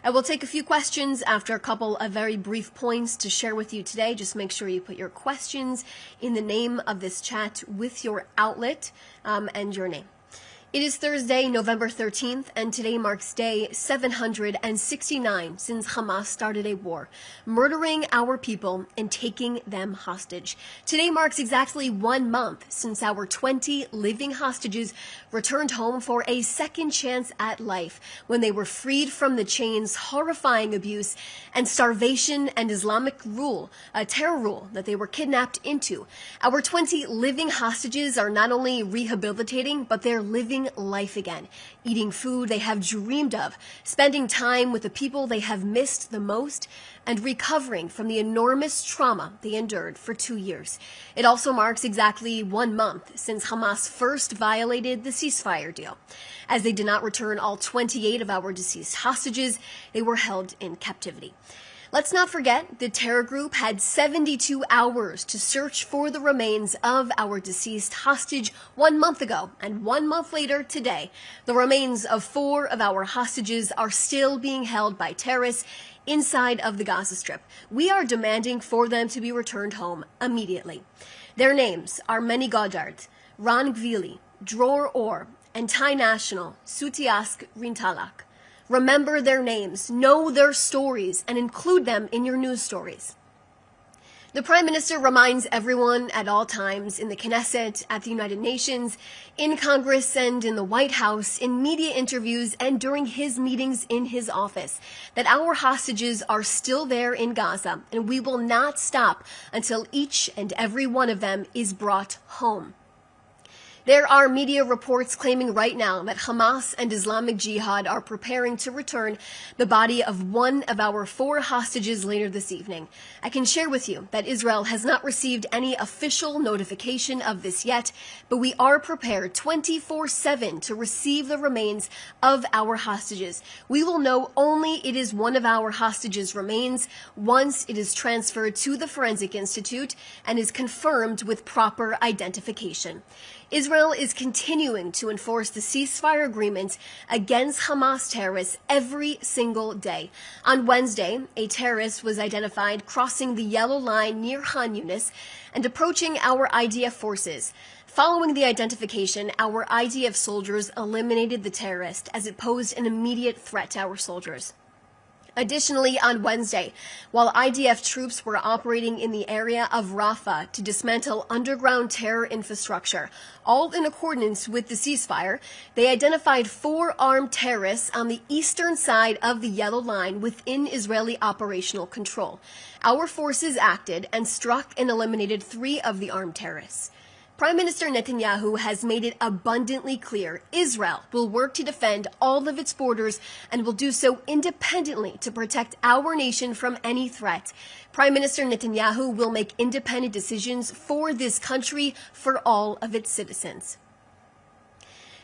I will take a few questions after a couple of very brief points to share with you today. Just make sure you put your questions in the name of this chat with your outlet and your name. It is Thursday, November 13th, and today marks day 769 since Hamas started a war, murdering our people and taking them hostage. Today marks exactly 1 month since our 20 living hostages returned home for a second chance at life when they were freed from the chains, horrifying abuse, and starvation and Islamic rule, a terror rule that they were kidnapped into. Our 20 living hostages are not only rehabilitating, but they're living life again, eating food they have dreamed of, spending time with the people they have missed the most, and recovering from the enormous trauma they endured for 2 years. It also marks exactly 1 month since Hamas first violated the ceasefire deal. As they did not return all 28 of our deceased hostages, they were held in captivity. Let's not forget the terror group had 72 hours to search for the remains of our deceased hostage 1 month ago, and 1 month later today, the remains of 4 of our hostages are still being held by terrorists inside of the Gaza Strip. We are demanding for them to be returned home immediately. Their names are Meni Goddard, Ran Gvili, Dror Or, and Thai national Sutiask Rintalak. Remember their names, know their stories, and include them in your news stories. The Prime Minister reminds everyone at all times in the Knesset, at the United Nations, in Congress, and in the White House, in media interviews, and during his meetings in his office, that our hostages are still there in Gaza, and we will not stop until each and every one of them is brought home. There are media reports claiming right now that Hamas and Islamic Jihad are preparing to return the body of one of our 4 hostages later this evening. I can share with you that Israel has not received any official notification of this yet, but we are prepared 24/7 to receive the remains of our hostages. We will know only it is one of our hostages' remains once it is transferred to the Forensic Institute and is confirmed with proper identification. Israel is continuing to enforce the ceasefire agreement against Hamas terrorists every single day. On Wednesday, a terrorist was identified crossing the yellow line near Khan Yunis and approaching our IDF forces. Following the identification, our IDF soldiers eliminated the terrorist as it posed an immediate threat to our soldiers. Additionally, on Wednesday, while IDF troops were operating in the area of Rafah to dismantle underground terror infrastructure, all in accordance with the ceasefire, they identified 4 armed terrorists on the eastern side of the yellow line within Israeli operational control. Our forces acted and struck and eliminated 3 of the armed terrorists. Prime Minister Netanyahu has made it abundantly clear Israel will work to defend all of its borders and will do so independently to protect our nation from any threat. Prime Minister Netanyahu will make independent decisions for this country, for all of its citizens.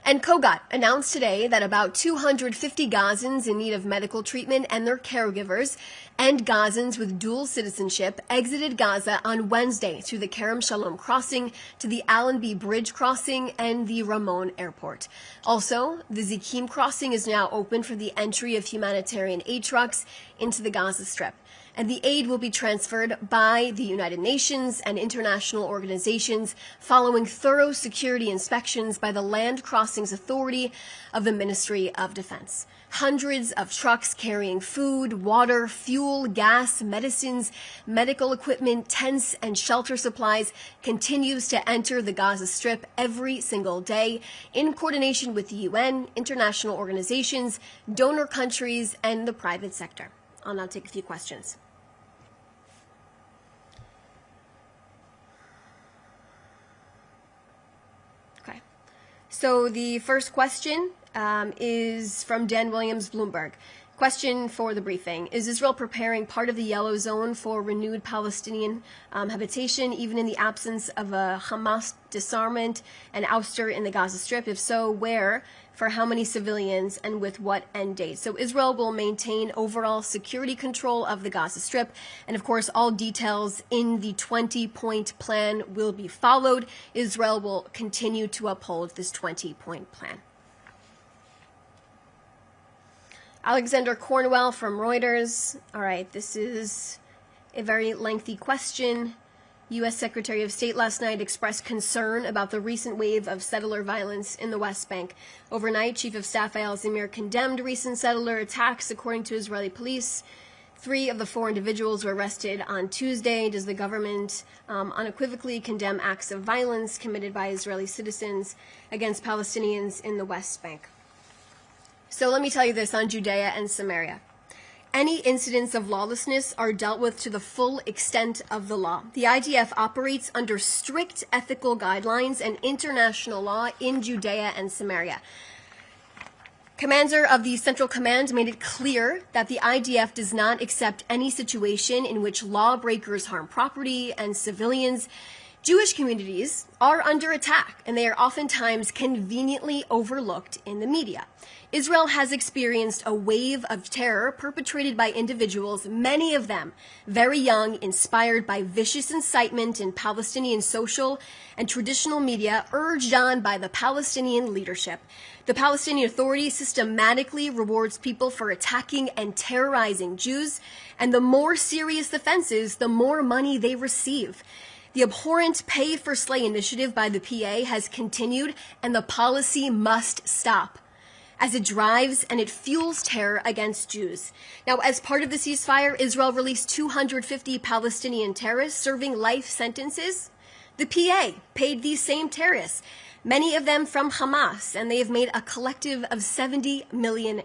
And Kogat announced today that about 250 Gazans in need of medical treatment and their caregivers and Gazans with dual citizenship exited Gaza on Wednesday through the Kerem Shalom crossing to the Allenby Bridge crossing and the Ramon Airport. Also, the Zikim crossing is now open for the entry of humanitarian aid trucks into the Gaza Strip. And the aid will be transferred by the United Nations and international organizations following thorough security inspections by the Land Crossings Authority of the Ministry of Defense. Hundreds of trucks carrying food, water, fuel, gas, medicines, medical equipment, tents, and shelter supplies continues to enter the Gaza Strip every single day in coordination with the UN, international organizations, donor countries, and the private sector. I'll now take a few questions. So the first question is from Dan Williams, Bloomberg. Question for the briefing. Is Israel preparing part of the yellow zone for renewed Palestinian habitation, even in the absence of a Hamas disarmament and ouster in the Gaza Strip? If so, where, for how many civilians, and with what end date? So Israel will maintain overall security control of the Gaza Strip. And of course, all details in the 20-point plan will be followed. Israel will continue to uphold this 20-point plan. Alexander Cornwell from Reuters. All right, this is a very lengthy question. U.S. Secretary of State last night expressed concern about the recent wave of settler violence in the West Bank. Overnight, Chief of Staff Eyal Zamir condemned recent settler attacks, according to Israeli police. 3 of the 4 individuals were arrested on Tuesday. Does the government unequivocally condemn acts of violence committed by Israeli citizens against Palestinians in the West Bank? So let me tell you this on Judea and Samaria. Any incidents of lawlessness are dealt with to the full extent of the law. The IDF operates under strict ethical guidelines and international law in Judea and Samaria. Commander of the Central Command made it clear that the IDF does not accept any situation in which lawbreakers harm property and civilians. Jewish communities are under attack, and they are oftentimes conveniently overlooked in the media. Israel has experienced a wave of terror perpetrated by individuals, many of them very young, inspired by vicious incitement in Palestinian social and traditional media, urged on by the Palestinian leadership. The Palestinian Authority systematically rewards people for attacking and terrorizing Jews, and the more serious offenses, the more money they receive. The abhorrent pay-for-slay initiative by the PA has continued, and the policy must stop, as it drives and it fuels terror against Jews. Now, as part of the ceasefire, Israel released 250 Palestinian terrorists serving life sentences. The PA paid these same terrorists, many of them from Hamas, and they have made a collective of $70 million.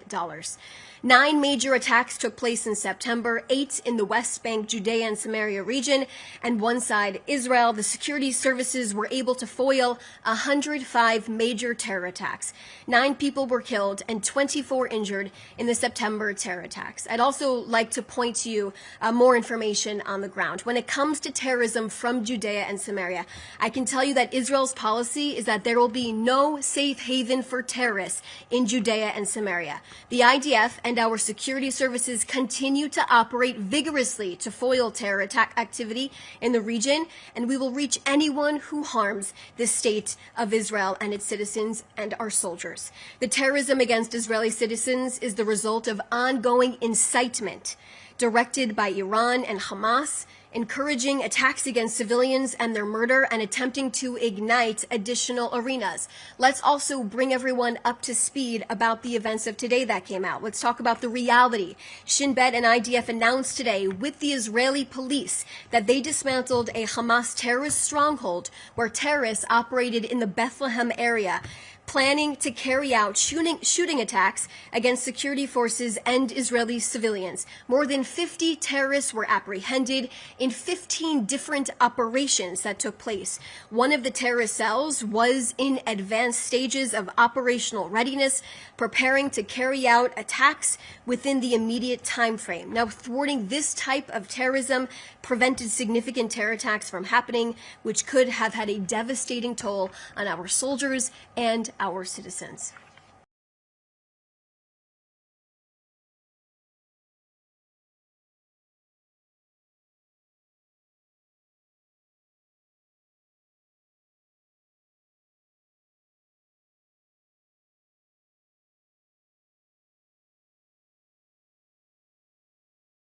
9 major attacks took place in September, 8 in the West Bank, Judea and Samaria region, and one side, Israel. The security services were able to foil 105 major terror attacks. 9 people were killed and 24 injured in the September terror attacks. I'd also like to point to you more information on the ground. When it comes to terrorism from Judea and Samaria, I can tell you that Israel's policy is that there will be no safe haven for terrorists in Judea and Samaria. The IDF and our security services continue to operate vigorously to foil terror attack activity in the region, and we will reach anyone who harms the state of Israel and its citizens and our soldiers. The terrorism against Israeli citizens is the result of ongoing incitement directed by Iran and Hamas, encouraging attacks against civilians and their murder, and attempting to ignite additional arenas. Let's also bring everyone up to speed about the events of today that came out. Let's talk about the reality. Shin Bet and IDF announced today with the Israeli police that they dismantled a Hamas terrorist stronghold where terrorists operated in the Bethlehem area, planning to carry out shooting attacks against security forces and Israeli civilians. More than 50 terrorists were apprehended in 15 different operations that took place. One of the terrorist cells was in advanced stages of operational readiness, preparing to carry out attacks within the immediate time frame. Now, thwarting this type of terrorism prevented significant terror attacks from happening, which could have had a devastating toll on our soldiers and our citizens.